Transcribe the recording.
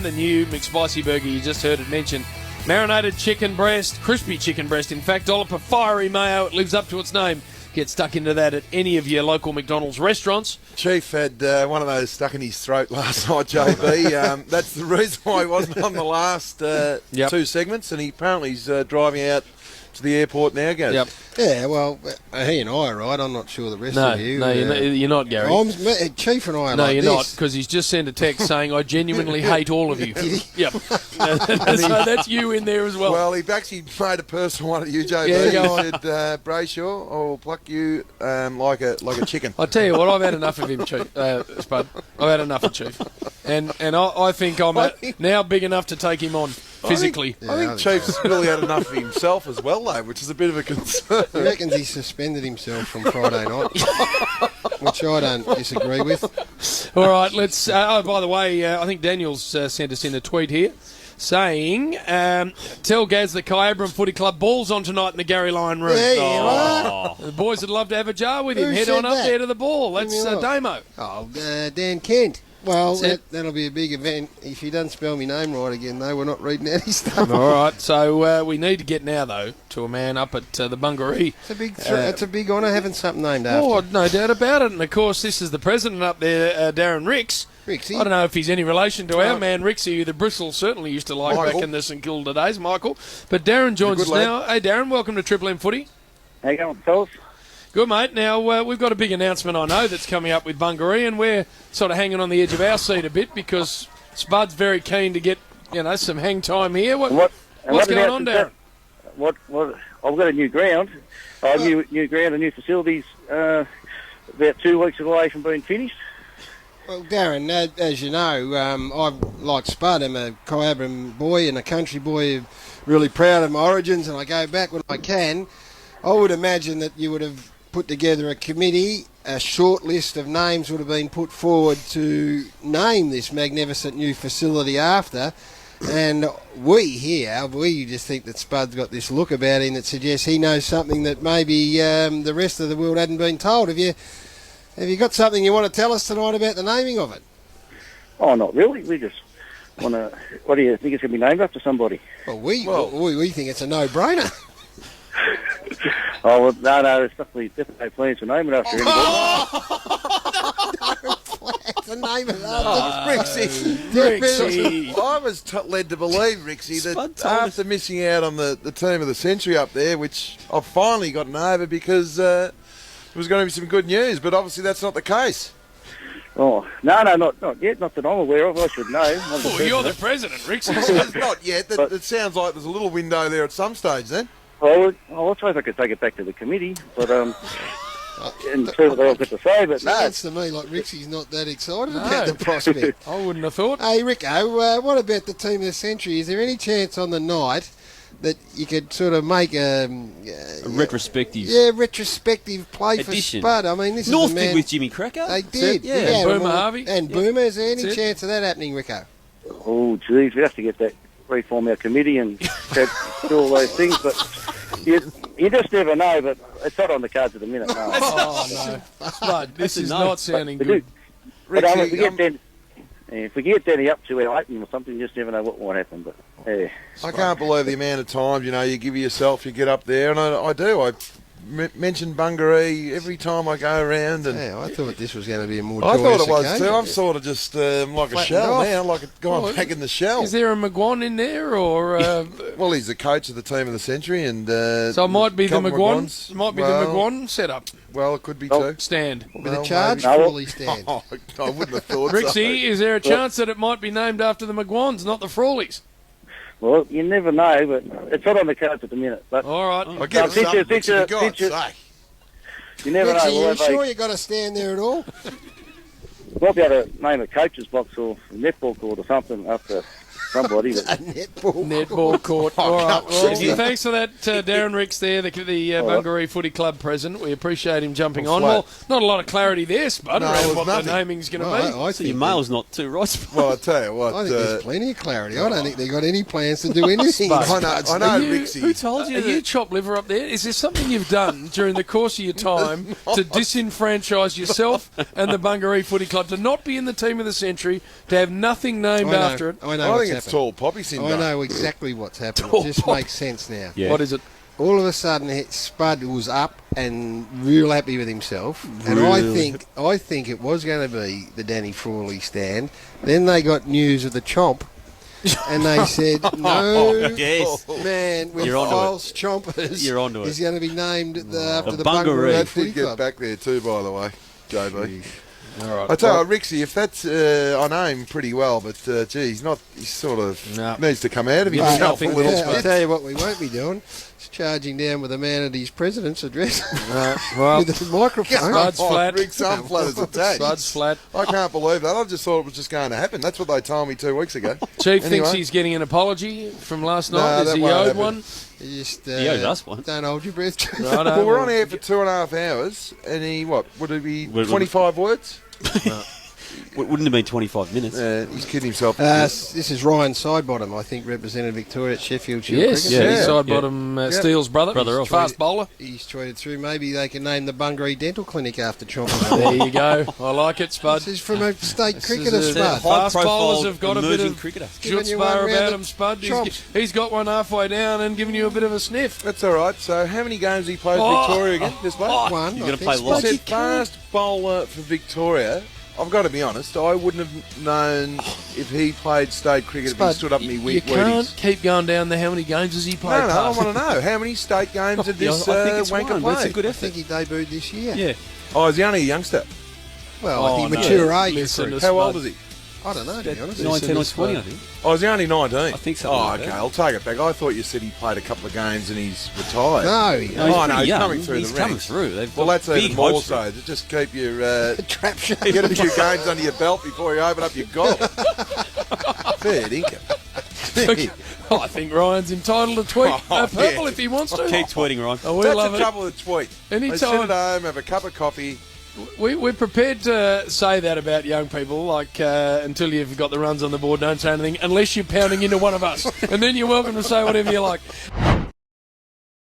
the new McSpicy burger you just heard it mentioned. Marinated chicken breast, crispy chicken breast, in fact, dollop of fiery mayo. It lives up to its name. Get stuck into that at any of your local McDonald's restaurants. Chief had one of those stuck in his throat last night, JB. That's the reason why he wasn't on the last two segments, and he apparently is driving out to the airport now, Gaz. Yep. Yeah, well, he and I are right. I'm not sure the rest No, of you. no, you're not, Gary. Chief and I are No, like you're this. not, because he's just sent a text saying, I genuinely hate all of you. Yep. So that's you in there as well. Well, he actually made a personal one at you, JB. Yeah, go on. He said, Brayshaw, I'll pluck you like a chicken. I tell you what, I've had enough of him, Chief, Spud. I've had enough of Chief. And I think I'm now big enough to take him on physically. I think Chief's really had enough of himself as well, though, which is a bit of a concern. He reckons he suspended himself from Friday night, which I don't disagree with. All right, let's... by the way, I think Daniel's sent us in a tweet here saying, tell Gaz the Kyabram Footy Club ball's on tonight in the Garry Lyon room. Yeah, you are. The boys would love to have a jar with him. Who Head said on up that? there to the ball. That's Damo. Oh, Dan Kent. Well, that'll be a big event. If he doesn't spell my name right again, though, we're not reading out his stuff. All right, so we need to get now, though, to a man up at the Bungaree. It's a big honour having something named after. Oh, no doubt about it. And, of course, this is the president up there, Darren Ricks. Ricksy. I don't know if he's any relation to our man Ricksy, who the Bristol certainly used to like Michael. back in the St Kilda days, Michael. But Darren joins us now. Hey, Darren, welcome to Triple M Footy. How you going, fellas? Good, mate. Now, we've got a big announcement, I know, that's coming up with Bungaree, and we're sort of hanging on the edge of our seat a bit because Spud's very keen to get, some hang time here. What's going on, Darren? I've got a new ground, new ground and new facilities about 2 weeks away from being finished. Well, Darren, as you know, I, like Spud, I'm a Kyabram boy and a country boy, really proud of my origins, and I go back when I can. I would imagine that you would have put together a committee, a short list of names would have been put forward to name this magnificent new facility after, and we just think that Spud's got this look about him that suggests he knows something that maybe the rest of the world hadn't been told. Have you got something you want to tell us tonight about the naming of it? Oh, not really. We just want to... What do you think it's going to be named after somebody? Well, we think it's a no-brainer. Oh, well, no, there's definitely no plans to name it after anybody. The name of it. Ricksy. I was led to believe, Ricksy, that after missing out on the team of the century up there, which I've finally gotten over because there was going to be some good news, but obviously that's not the case. Oh, no, not yet. Not that I'm aware of. I should know. Oh, you're the president, Ricksy. It's not yet. It sounds like there's a little window there at some stage then. Well, I suppose I could take it back to the committee, but and see what they'll get to say. But no, Sounds to me like Ricky's not that excited about the prospect. I wouldn't have thought. Hey, Rico, what about the team of the century? Is there any chance on the night that you could sort of make a retrospective? Yeah, retrospective play edition. For Spud. I mean, this North is a man... did with Jimmy Cracker. They did. Yeah. And Boomer Harvey. And Boomer, is there any chance of that happening, Rico? oh, geez, we have to get that reform our committee and do all those things, but you just never know. But it's not on the cards at the minute. No. Oh, no. Spud, this is not sounding But good. But if we get Danny up to our opening or something, you just never know what might happen. But yeah, I can't believe the amount of times, you give yourself, you get up there, and I do. I mention Bungaree every time I go around. And yeah, I thought this was going to be a more I joyous thought it was occasion. too. I'm sort of just like a Flattened shell off. now, like a guy back in the shell. Is there a McGuan in there, or Well, he's the coach of the team of the century, and so it might be the couple McGuan? McGuans. Might be Well, the McGuan setup. Well, it could be too. Stand. With a charge, maybe. fully stand. Oh, I wouldn't have thought so. Ricksy, is there a chance that it might be named after the McGuans, not the Frawleys? well, you never know, but it's not on the cards at the minute. But All right. I give it Since something, you- for God's since sake. you never know. Ricksy, We'll you have sure you got to stand there at all? might be able to name a coach's box or a netball court or something after somebody. But Netball court. All right. Well, thanks for that, Darren Ricks there, the Bungaree Footy Club president. We appreciate him jumping on. Well, not a lot of clarity there, Spud, around what the naming's going to be. I think your mail's not too right, Spud. Well, I tell you what. I think there's plenty of clarity. I don't think they've got any plans to do anything. I know, Ricksy. Who told you? Are you chopped liver up there? Is there something you've done during the course of your time to disenfranchise yourself and the Bungaree Footy Club, to not be in the team of the century, to have nothing named after it? I think it's tall poppy syndrome. I know exactly what's happened. It just makes sense now. Yeah. What is it? All of a sudden, Spud was up and real happy with himself, and I think it was going to be the Danny Frawley stand. Then they got news of the Chomp, and they said, "No, yes. man, with false chompers, You're onto it. He's going to be named after the Bungaree. Bungaree Footy Did get Club." back there too, by the way, JB. All right. I tell you, Ricksy, if that's, I know him pretty well, but gee, he sort of needs to come out of himself a little I'll bit. tell you what we won't be doing. It's charging down with a man at his president's address Well, with a microphone. Spud's flat. Rick's arm flat as a tack. Spud's flat. I can't believe that. I just thought it was just going to happen. That's what they told me 2 weeks ago. Chief thinks Anyway. he's getting an apology from last No, night. Is that he won't owed happen. one? You just He owes us one. don't hold your breath. Righto. Well, we're on air for 2.5 hours, and he, would it be 25 words? Wouldn't have been 25 minutes. He's kidding himself. This is Ryan Sidebottom, I think, represented Victoria at Sheffield Shield Yes, Cricket. he's side bottom Steele's brother. Elf. Fast bowler. He's tweeted through, maybe they can name the Bungaree Dental Clinic after Chomp. There you go. I like it, Spud. This is from a state cricketer, is a Spud. Fast High-profile bowlers have got a bit emerging of cricketer. Giving you chutzpah one round about of him, Spud. chomps. He's got one halfway down and giving you a bit of a sniff. That's all right. So how many games he played Oh. Victoria again? This bloke? One, You're I gonna think, play Spud. lots. Said fast bowler for Victoria. I've got to be honest, I wouldn't have known if he played state cricket if he Spud, stood up in me You can't Wheaties. keep going down there. How many games has he played? No, I past? want to know. How many state games did this I think it's wanker one, but it's play? a good I effort. think he debuted this year. Yeah. Oh, is he only a youngster? Well, Oh, I think no. mature age. Listen recruit. to How old Spud. is he? I don't know, to be honest. 19 or 20, I think. Oh, is he only 19? I think so. Oh, like okay. that. I'll take it back. I thought you said he played a couple of games and he's retired. No, he No, he's Oh, no, pretty he's young. coming through He's the coming ranks. through. They've Well, got that's big even more hopes for so. him. To just keep your trap shape. get a few games under your belt before you open up your golf. Fair dinkum. I think Ryan's entitled to tweet Oh, purple yeah. if he wants to. Keep tweeting, Ryan. Oh, we That's love the it. trouble with the tweet. Anytime- They sit at home, have a cup of coffee. We're prepared to say that about young people, like until you've got the runs on the board, don't say anything, unless you're pounding into one of us. And then you're welcome to say whatever you like.